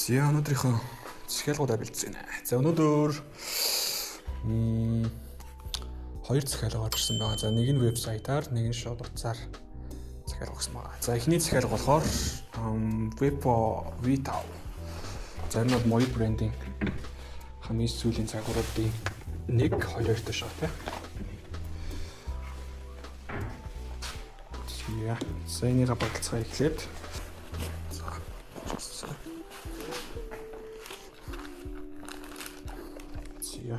За өнөөдрийнхөө захиалгуудаа бэлдсэн. За өнөөдөр хоёр захиалга орсон байгаа. За нэг нь вебсайтаар, нэг нь шууд утсаар захиалга өгсөн байгаа. За эхний захиалга болохоор Webpo V5. За энэ бол моё брендинг хамгийн сүүлийн цагууруудын нэг хоёртой шат тий. За энийг бодолцоо эхлээд Yeah.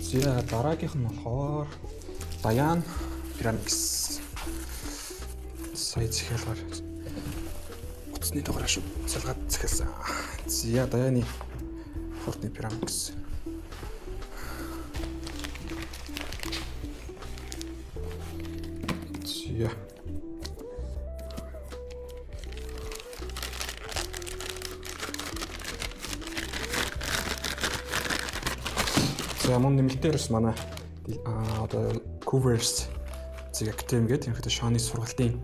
За дараагийнх нь болохоор Dayan Ceramics. Сая захиалгаар утасны дугаараа шүү салгаад захиалсан. За Dayan-ы Fortnite Ceramics. За За мөн нэмэлтээрс манай одоо Covers Academy гэдэг ерөнхийдөө Шоны сургалтын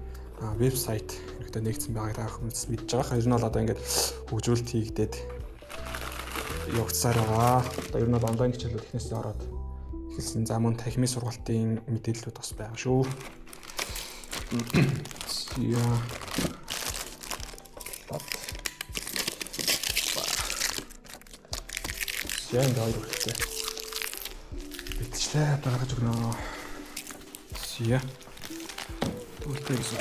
вебсайт ерөнхийдөө нэгдсэн байгааг та хүмүүс мэдж байгаа. Ер нь бол одоо ингээд хөгжүүлэлт хийгдээд явагдсаар байгаа. Одоо ер нь бол онлайн хичээлүүд эхнээсээ ороод эхэлсэн. За мөн танхимын сургалтын мэдээллүүд бас байгаа шүү. Яа энэ хоёр хэрэгтэй. Битчлээ гаргаж өгнө. Сия. Түлхээс.